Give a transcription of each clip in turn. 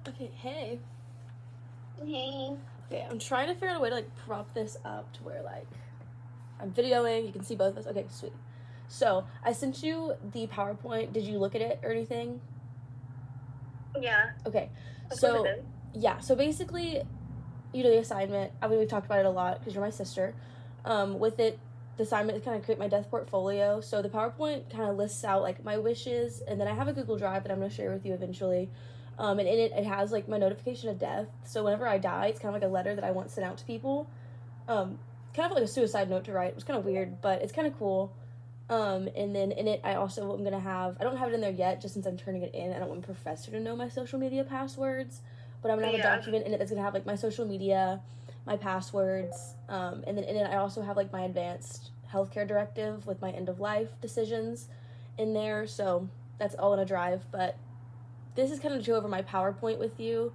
Okay, hey. Hey. Okay, I'm trying to figure out a way to prop this up to where I'm videoing, you can see both of us. Okay, sweet. So I sent you the PowerPoint. Did you look at it or anything? Yeah, Okay, of course I so did. yeah, so basically, the assignment. I mean, we've talked about it a lot because you're my sister. With it, the assignment is kind of create my death portfolio. So the PowerPoint kind of lists out my wishes, and then I have a Google Drive that I'm gonna share with you eventually. And in it has my notification of death. So whenever I die, it's kind of like a letter that I want sent out to people. Um, Kind of like a suicide note to write. It was kind of weird, but it's kind of cool. And then in it, I also am gonna have. I don't have it in there yet, just since I'm turning it in. I don't want my professor to know my social media passwords, but I'm gonna have a Yeah. document in it that's gonna have my social media, my passwords, and then in it I also have my advanced healthcare directive with my end of life decisions in there. So that's all in a drive. But this is kind of to go over my PowerPoint with you,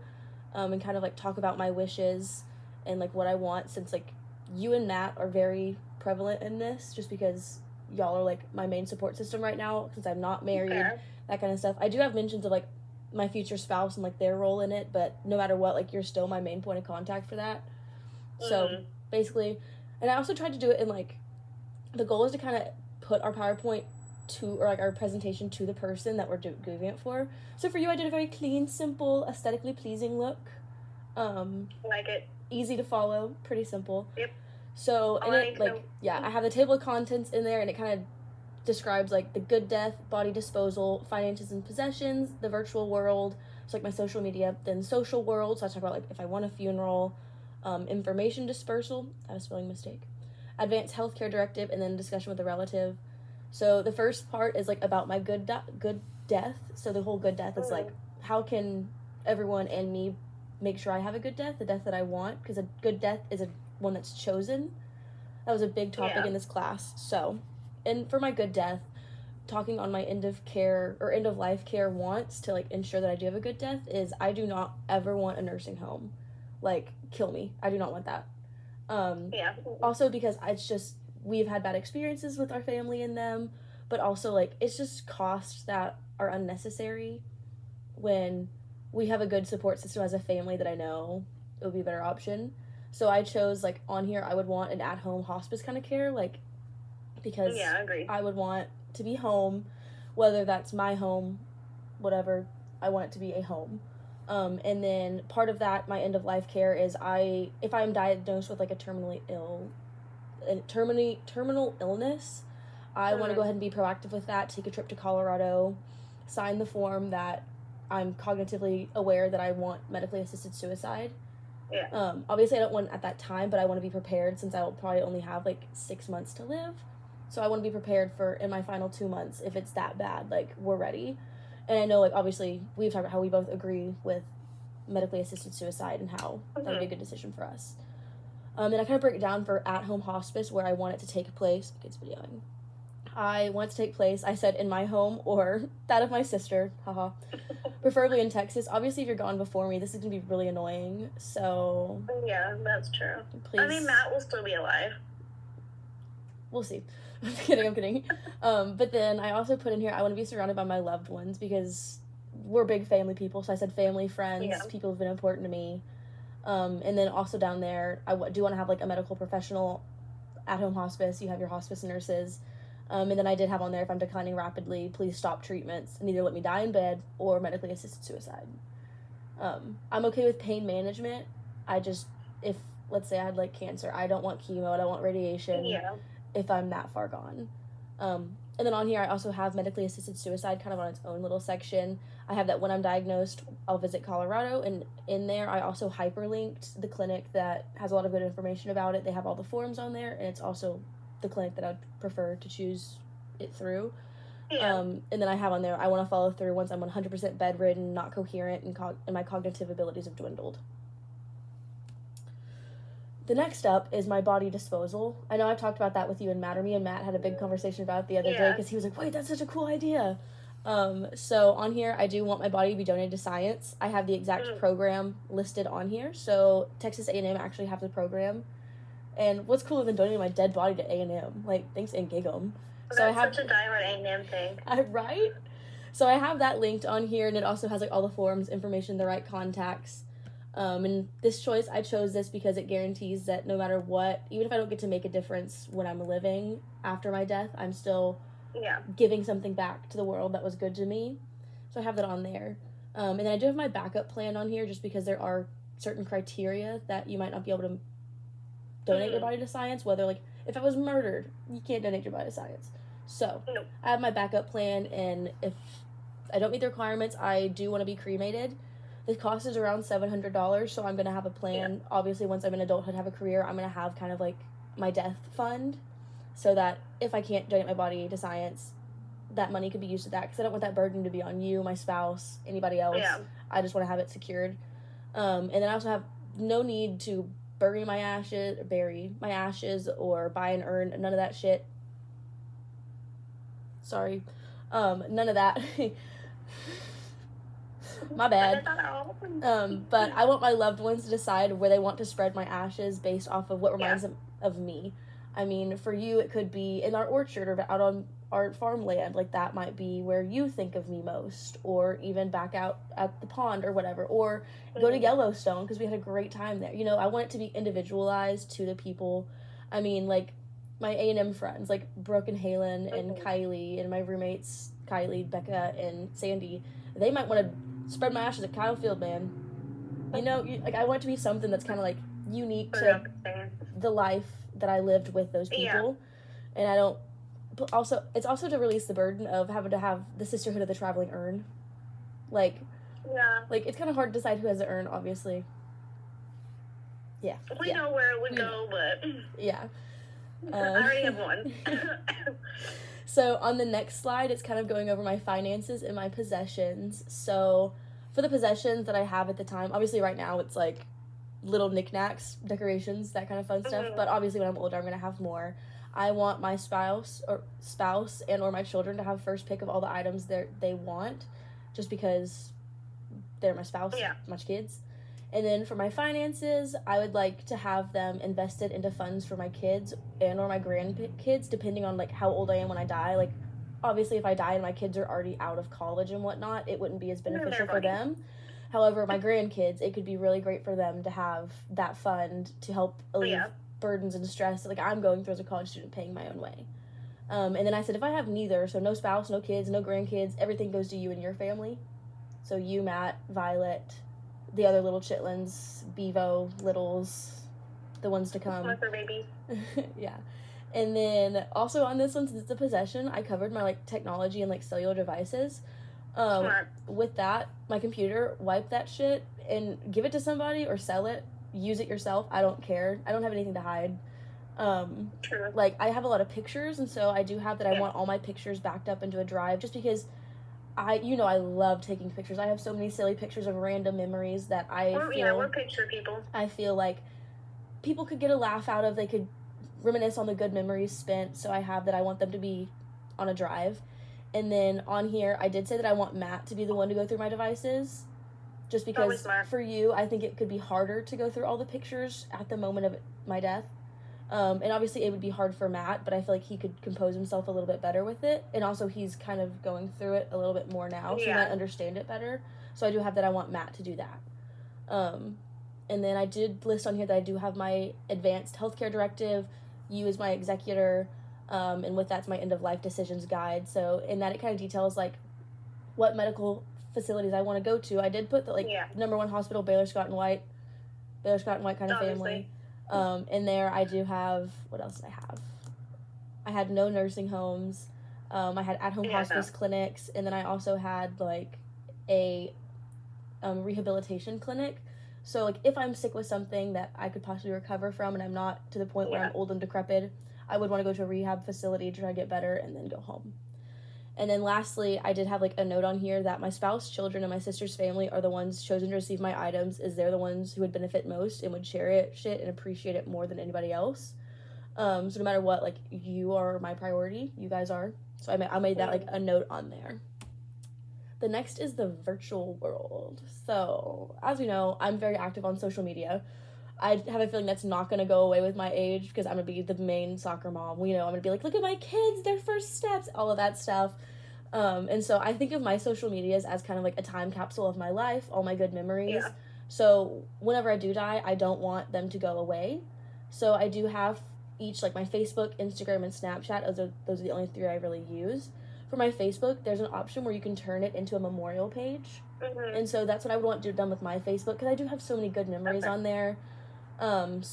and kind of talk about my wishes and what I want, since you and Matt are very prevalent in this, just because y'all are my main support system right now since I'm not married, Okay. that kind of stuff. I do have mentions of my future spouse and their role in it, but no matter what, you're still my main point of contact for that. So Mm. basically, and I also tried to do it in the goal is to kind of put our PowerPoint to, or our presentation to, the person that we're doing it for. So for you, I did a very clean, simple, aesthetically pleasing look. Like it. Easy to follow, pretty simple. Yep. So All in I it, need to know. yeah, I have the table of contents in there, and it kind of describes the good death, body disposal, finances and possessions, the virtual world, so my social media, then social world. So I talk about if I want a funeral, information dispersal. I have a spelling mistake. Advanced healthcare directive, and then discussion with a relative. So the first part is about my good death. So the whole good death is Mm. how can everyone and me make sure I have a good death, the death that I want, because a good death is a one that's chosen. That was a big topic Yeah. in this class. So, and for my good death, talking on my end of care or end of life care wants to ensure that I do have a good death is I do not ever want a nursing home. Kill me. I do not want that. Yeah. Also because it's just we've had bad experiences with our family in them, but also it's just costs that are unnecessary when we have a good support system as a family that I know it would be a better option. So I chose on here I would want an at home hospice kind of care, because Yeah, I agree. I would want to be home, whether that's my home, whatever. I want it to be a home. And then part of that, my end of life care is if I'm diagnosed with a terminal illness, I want to go Mm. ahead and be proactive with that. Take a trip to Colorado, sign the form that I'm cognitively aware that I want medically assisted suicide. Yeah. Obviously, I don't want it at that time, but I want to be prepared since I will probably only have 6 months to live. So I want to be prepared for in my final 2 months if it's that bad. We're ready. And I know, obviously, we've talked about how we both agree with medically assisted suicide and how that would be a Mm-hmm. good decision for us. And I kind of break it down for at home hospice where I want it to take place. Okay, it's videoing. I want it to take place, I said, in my home or that of my sister. Haha. Preferably in Texas. Obviously, if you're gone before me, this is going to be really annoying. So, Yeah, that's true. please. I mean, Matt will still be alive. We'll see. I'm kidding, I'm kidding. But then I also put in here I want to be surrounded by my loved ones because we're big family people. So I said family, friends, Yeah. people who've been important to me. And then also down there, I do want to have a medical professional at home hospice. You have your hospice nurses. And then I did have on there, if I'm declining rapidly, please stop treatments and either let me die in bed or medically assisted suicide. I'm okay with pain management. I just, if, let's say I had cancer, I don't want chemo, I don't want radiation Yeah. if I'm that far gone. And then on here, I also have medically assisted suicide kind of on its own little section. I have that when I'm diagnosed, I'll visit Colorado. And in there, I also hyperlinked the clinic that has a lot of good information about it. They have all the forms on there, and it's also the clinic that I'd prefer to choose it through. Yeah. And then I have on there, I want to follow through once I'm 100% bedridden, not coherent, and my cognitive abilities have dwindled. The next up is my body disposal. I know I've talked about that with you and Matt, or me and Matt had a big conversation about it the other day Yeah. because he was like, wait, that's such a cool idea. So on here, I do want my body to be donated to science. I have the exact program listed on here. So Texas A&M actually have the program. And what's cooler than donating my dead body to A&M? Thanks and Gig'em. That's such a diehard A&M thing. Right? So I have that linked on here, and it also has like all the forms, information, the right contacts. And this choice, I chose this because it guarantees that no matter what, even if I don't get to make a difference when I'm living after my death, I'm still giving something back to the world that was good to me. So I have that on there. And then I do have my backup plan on here just because there are certain criteria that you might not be able to donate your body to science. Whether, like, if I was murdered, you can't donate your body to science. So I have my backup plan, and if I don't meet the requirements, I do want to be cremated. The cost is around $700, so I'm going to have a plan. Obviously, once I'm in adulthood, have a career, I'm going to have kind of like my death fund so that if I can't donate my body to science, that money could be used to that, because I don't want that burden to be on you, my spouse, anybody else. I just want to have it secured. And then I also have no need to bury my ashes or buy an urn, none of that shit. Sorry. None of that. My bad. But I want my loved ones to decide where they want to spread my ashes based off of what reminds them of me. I mean, for you, it could be in our orchard or out on our farmland. Like, that might be where you think of me most, or even back out at the pond or whatever, or go to Yellowstone because we had a great time there. You know, I want it to be individualized to the people. I mean, like, my A&M friends, like Brooke and Halen and Kylie, and my roommates, Kylie, Becca, and Sandy, they might want to spread my ashes at Kyle Field, man. You know, like, I want it to be something that's kind of, like, unique to the life that I lived with those people. And I don't, but also, it's also to release the burden of having to have the sisterhood of the traveling urn. Like, like, it's kind of hard to decide who has the urn, obviously. We know where it would go, but I already have one. So on the next slide, it's kind of going over my finances and my possessions. So for the possessions that I have at the time, obviously right now it's like little knickknacks, decorations, that kind of fun stuff. But obviously when I'm older, I'm going to have more. I want my spouse and or my children to have first pick of all the items they want, just because they're my spouse, my kids. And then for my finances, I would like to have them invested into funds for my kids and or my grandkids, depending on, like, how old I am when I die. Like, obviously, if I die and my kids are already out of college and whatnot, it wouldn't be as beneficial for them. However, my grandkids, it could be really great for them to have that fund to help alleviate burdens and stress like I'm going through as a college student, paying my own way. And then I said, if I have neither, so no spouse, no kids, no grandkids, everything goes to you and your family. So you, Matt, Violet, the other little chitlins, Bevo, Littles, the ones to come. My fur baby. Yeah. And then also on this one, since it's a possession, I covered my, like, technology and, like, cellular devices. Smart. With that, my computer, wipe that shit and give it to somebody or sell it. Use it yourself. I don't care. I don't have anything to hide. True. Like, I have a lot of pictures, and so I do have that. I want all my pictures backed up into a drive, just because I love taking pictures. I have so many silly pictures of random memories that we're picture people. I feel like people could get a laugh out of. They could reminisce on the good memories spent. So I have that. I want them to be on a drive. And then on here, I did say that I want Matt to be the one to go through my devices, just because for you, I think it could be harder to go through all the pictures at the moment of my death. And obviously it would be hard for Matt, but I feel like he could compose himself a little bit better with it. And also he's kind of going through it a little bit more now, so he might understand it better. So I do have that. I want Matt to do that. And then I did list on here that I do have my advanced healthcare directive, you as my executor, and with that's my end of life decisions guide. So in that, it kind of details, like, what medical facilities I want to go to. I did put the, like, number one hospital, Baylor Scott and White kind of family. In there, I do have, what else did I have? I had no nursing homes. I had at-home hospice clinics, and then I also had, like, a rehabilitation clinic. So, like, if I'm sick with something that I could possibly recover from and I'm not to the point where I'm old and decrepit, I would want to go to a rehab facility to try to get better and then go home. And then lastly, I did have, like, a note on here that my spouse, children, and my sister's family are the ones chosen to receive my items, as they're the ones who would benefit most and would cherish it and appreciate it more than anybody else. So no matter what, like, you are my priority. You guys are. So I made that, like, a note on there. The next is the virtual world. So, as we know, I'm very active on social media. I have a feeling that's not going to go away with my age, because I'm going to be the main soccer mom. You know, I'm going to be like, look at my kids, their first steps, all of that stuff. And so I think of my social medias as kind of like a time capsule of my life, all my good memories. Yeah. So whenever I do die, I don't want them to go away. So I do have each, like my Facebook, Instagram, and Snapchat. Those are the only three I really use. For my Facebook, there's an option where you can turn it into a memorial page. Mm-hmm. And so that's what I would want to do done with my Facebook, because I do have so many good memories Okay. on there. And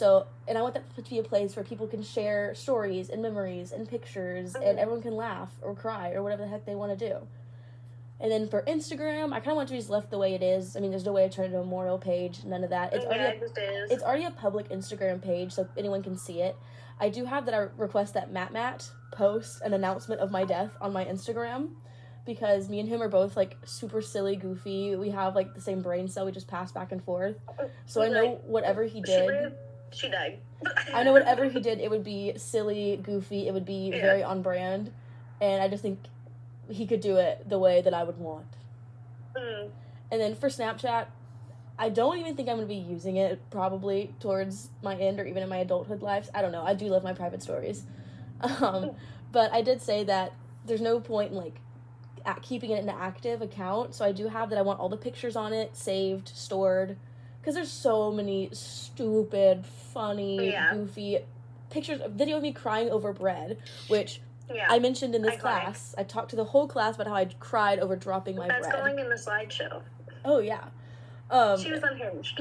I want that to be a place where people can share stories and memories and pictures, and everyone can laugh or cry or whatever the heck they want to do. And then for Instagram, I kind of want to be just left the way it is. I mean, there's no way to turn it into a memorial page, none of that. It's already a public Instagram page, so anyone can see it. I do have that I request that Matt post an announcement of my death on my Instagram, because me and him are both, like, super silly, goofy. We have, like, the same brain cell. We just pass back and forth. So I know whatever he did... She died. I know whatever he did, it would be silly, goofy. It would be very on brand. And I just think he could do it the way that I would want. Mm. And then for Snapchat, I don't even think I'm going to be using it probably towards my end or even in my adulthood lives. I don't know. I do love my private stories. But I did say that there's no point in, like, keeping it in an active account. So I do have that I want all the pictures on it saved, stored, because there's so many stupid, funny, goofy pictures, video of me crying over bread, which I mentioned in this class. I talked to the whole class about how I cried over dropping my bread. That's going in the slideshow. Oh, yeah. She was unhinged.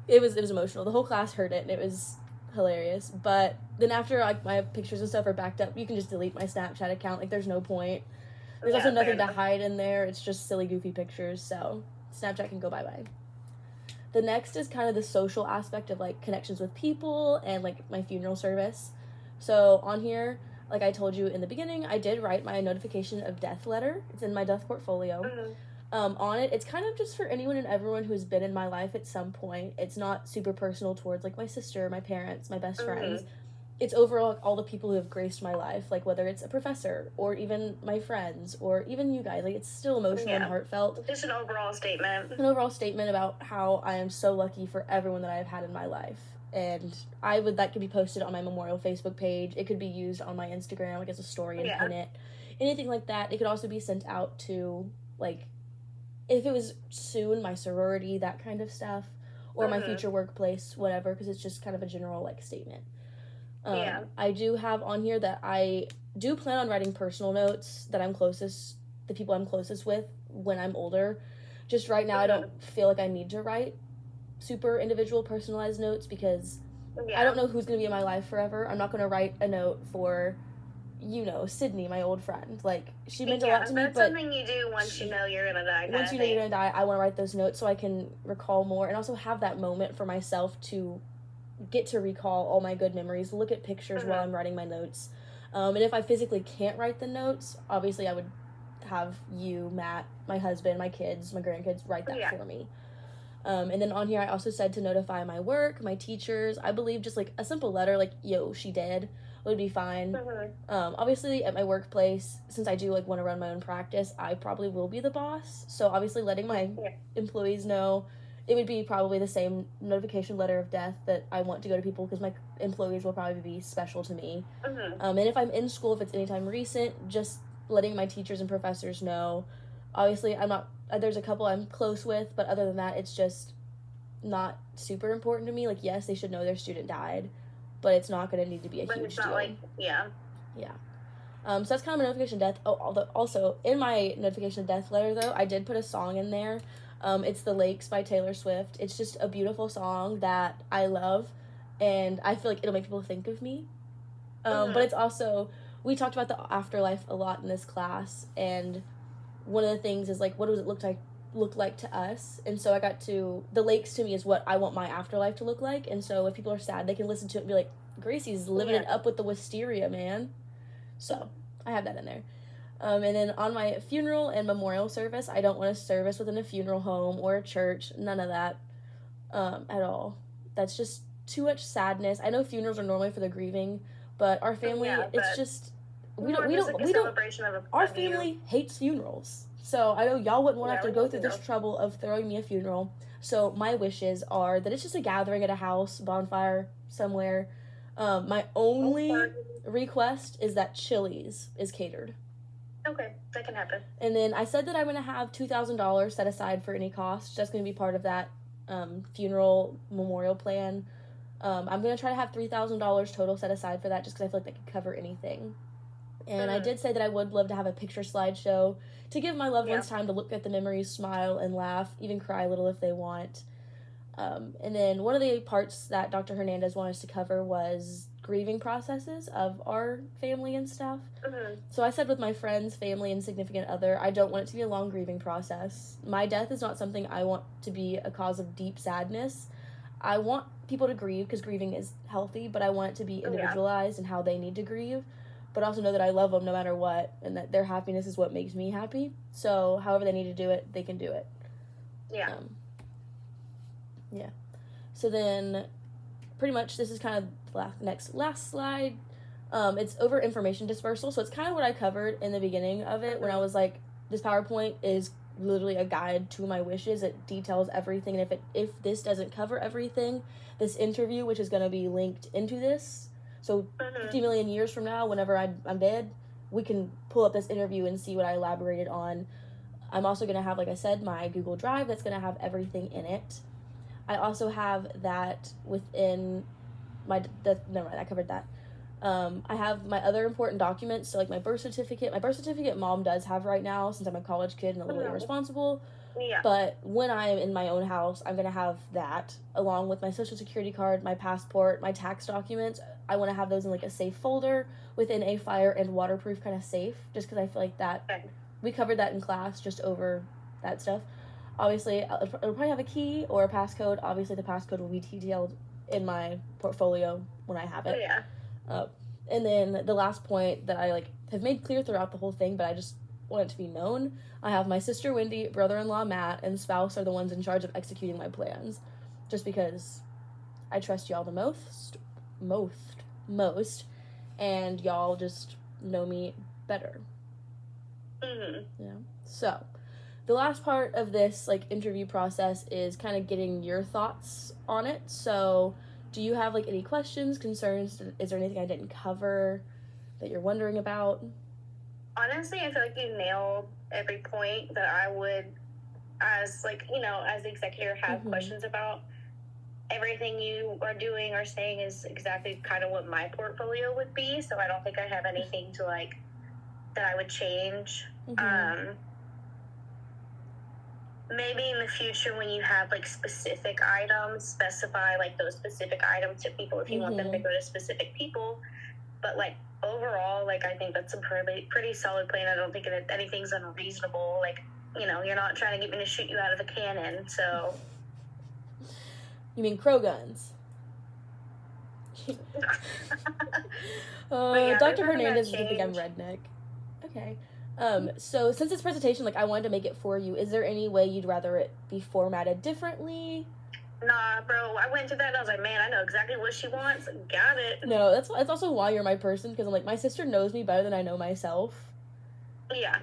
It was emotional. The whole class heard it, and it was hilarious. But then after, like, my pictures and stuff are backed up, you can just delete my Snapchat account. Like, there's no point. There's also nothing to hide in there. It's just silly, goofy pictures. So Snapchat can go bye-bye. The next is kind of the social aspect of, like, connections with people and, like, my funeral service. So on here, like I told you in the beginning, I did write my notification of death letter. It's in my death portfolio. Mm-hmm. On it, it's kind of just for anyone and everyone who's been in my life at some point. It's not super personal towards, like, my sister, my parents, my best friends. It's overall, like, all the people who have graced my life, like, whether it's a professor or even my friends or even you guys. Like, it's still emotional and heartfelt. Just an overall statement. An overall statement about how I am so lucky for everyone that I've had in my life. And that could be posted on my memorial Facebook page. It could be used on my Instagram, like, as a story and pin it. Anything like that. It could also be sent out to, like, if it was soon, my sorority, that kind of stuff, or my future workplace, whatever, because it's just kind of a general, like, statement. I do have on here that I do plan on writing personal notes that the people I'm closest with when I'm older. Just right now, I don't feel like I need to write super individual personalized notes, because I don't know who's going to be in my life forever. I'm not going to write a note for, Sydney, my old friend. Like, she meant a lot to me, but... that's something you do once you know you're going to die. Once you know you're going to die, I want to write those notes so I can recall more and also have that moment for myself to get to recall all my good memories, look at pictures while I'm writing my notes. And if I physically can't write the notes, obviously I would have you, Matt, my husband, my kids, my grandkids, write that for me. And then on here, I also said to notify my work, my teachers. I believe just, like, a simple letter, like, yo, she dead, would be fine. Obviously, at my workplace, since I do, like, want to run my own practice, I probably will be the boss. So, obviously, letting my employees know, it would be probably the same notification letter of death that I want to go to people, because my employees will probably be special to me. And if I'm in school, if it's anytime recent, just letting my teachers and professors know. Obviously, there's a couple I'm close with, but other than that, it's just not super important to me. Like, yes, they should know their student died, but it's not going to need to be a huge deal. Yeah. So that's kind of a notification of death. Oh, also, in my notification of death letter, though, I did put a song in there. It's The Lakes by Taylor Swift. It's just a beautiful song that I love, and I feel like it'll make people think of me. But it's also, we talked about the afterlife a lot in this class, and one of the things is, like, what does it look like to us? And so the lakes to me is what I want my afterlife to look like. And so if people are sad, they can listen to it and be like, Gracie's living it up with the wisteria, man. So I have that in there. And then on my funeral and memorial service, I don't want a service within a funeral home or a church. None of that at all. That's just too much sadness. I know funerals are normally for the grieving, but our family, it's just... Our family hates funerals. So I know y'all wouldn't want to have to go through this trouble of throwing me a funeral. So my wishes are that it's just a gathering at a house, bonfire, somewhere. My only request is that Chili's is catered. Okay, that can happen. And then I said that I'm going to have $2,000 set aside for any costs. That's going to be part of that funeral memorial plan. I'm going to try to have $3,000 total set aside for that just because I feel like that could cover anything. And I did say that I would love to have a picture slideshow to give my loved ones time to look at the memories, smile, and laugh, even cry a little if they want. And then one of the parts that Dr. Hernandez wanted us to cover was grieving processes of our family and stuff. So I said with my friends, family, and significant other, I don't want it to be a long grieving process. My death is not something I want to be a cause of deep sadness. I want people to grieve because grieving is healthy, but I want it to be individualized in how they need to grieve, but also know that I love them no matter what, and that their happiness is what makes me happy. So however they need to do it, they can do it. Yeah. Yeah. So then, pretty much, this is kind of the last slide. It's over information dispersal. So it's kind of what I covered in the beginning of it when I was like, this PowerPoint is literally a guide to my wishes. It details everything. And if this doesn't cover everything, this interview, which is going to be linked into this, so 50 million years from now, whenever I'm dead, we can pull up this interview and see what I elaborated on. I'm also going to have, like I said, my Google Drive that's going to have everything in it. I also have that within never mind, I covered that. I have my other important documents, so like my birth certificate. My birth certificate mom does have right now since I'm a college kid and a little irresponsible. Yeah. But when I'm in my own house, I'm going to have that along with my social security card, my passport, my tax documents. I want to have those in like a safe folder within a fire and waterproof kind of safe, just because I feel like that we covered that in class just over that stuff. Obviously, it'll probably have a key or a passcode. Obviously, the passcode will be detailed in my portfolio when I have it. And then the last point that I have made clear throughout the whole thing, but I just want it to be known. I have my sister Wendy, brother-in-law Matt, and spouse are the ones in charge of executing my plans, just because I trust y'all the most, and y'all just know me better. Yeah. So the last part of this interview process is kind of getting your thoughts on it. So do you have any questions, concerns? Is there anything I didn't cover that you're wondering about? Honestly, I feel like you nailed every point that I would, as the executor, have questions about. Everything you are doing or saying is exactly kind of what my portfolio would be, so I don't think I have anything to that I would change. Maybe in the future when you have specific items, specify those specific items to people if you want them to go to specific people. But overall, I think that's a pretty solid plan. I don't think anything's unreasonable. You're not trying to get me to shoot you out of a cannon, so. You mean crow guns? Dr. Hernandez doesn't think I'm redneck. Okay. So since this presentation, I wanted to make it for you, is there any way you'd rather it be formatted differently? Nah, bro, I went to that and I was like, man, I know exactly what she wants. Got it. No, that's also why you're my person, because I'm my sister knows me better than I know myself. Yeah.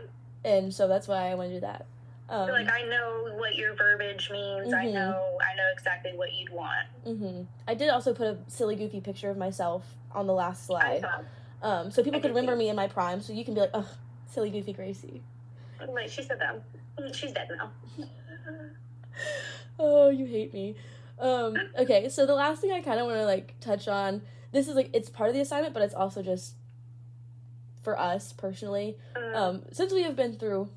And so that's why I want to do that. I know what your verbiage means. I know exactly what you'd want. I did also put a silly, goofy picture of myself on the last slide. So people could remember me in my prime, so you can be like, ugh, silly, goofy Gracie. Wait, she said that. She's dead now. Oh, you hate me. Okay, so the last thing I kind of want to touch on, this is it's part of the assignment, but it's also just for us personally. Since we have been through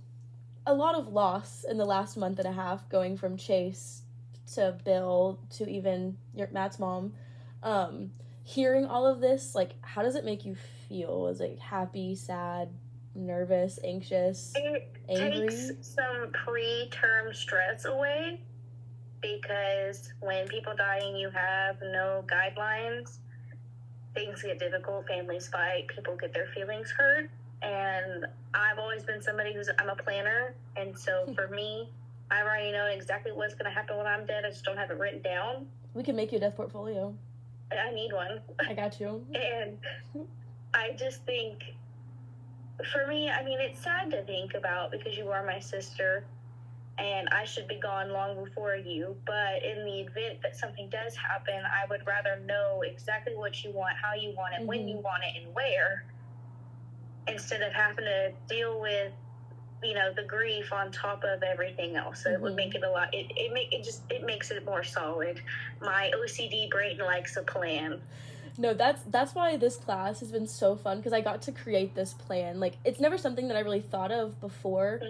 a lot of loss in the last month and a half, going from Chase to Bill to even Matt's mom, hearing all of this, how does it make you feel? Is it happy, sad, nervous, anxious, angry? It takes some preterm stress away, because when people die and you have no guidelines, things get difficult, families fight, people get their feelings hurt. And I've always been somebody I'm a planner, and so for me, I already know exactly what's going to happen when I'm dead. I just don't have it written down. We can make you a death portfolio. I need one. I got you. And I just think, for me, it's sad to think about, because you are my sister, and I should be gone long before you. But in the event that something does happen, I would rather know exactly what you want, how you want it, when you want it, and where. instead of having to deal with, the grief on top of everything else. So it would make it a lot. It makes it more solid. My OCD brain likes a plan. No, that's why this class has been so fun, because I got to create this plan. Like, it's never something that I really thought of before,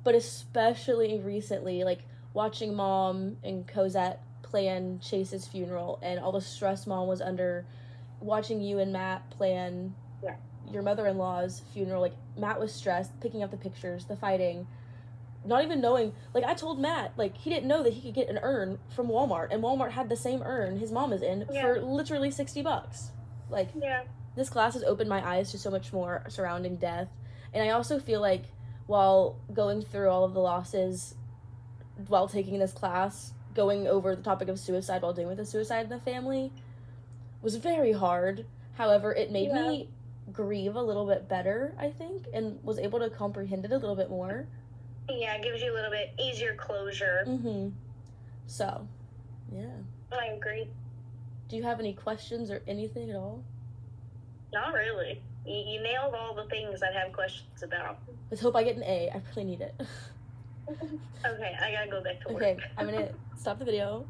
but especially recently, like watching Mom and Cosette plan Chase's funeral and all the stress Mom was under, watching you and Matt plan your mother-in-law's funeral. Like, Matt was stressed, picking up the pictures, the fighting, not even knowing. Like, I told Matt, like, he didn't know that he could get an urn from Walmart, and Walmart had the same urn his mom is in for literally $60. Like, this class has opened my eyes to so much more surrounding death. And I also feel like while going through all of the losses while taking this class, going over the topic of suicide while dealing with a suicide in the family was very hard. However, it made me grieve a little bit better, I think, and was able to comprehend it a little bit more. Yeah, it gives you a little bit easier closure. So, yeah. I agree. Do you have any questions or anything at all? Not really. You nailed all the things I'd have questions about. Let's hope I get an A. I really need it. Okay, I gotta go back to work. Okay, I'm gonna stop the video.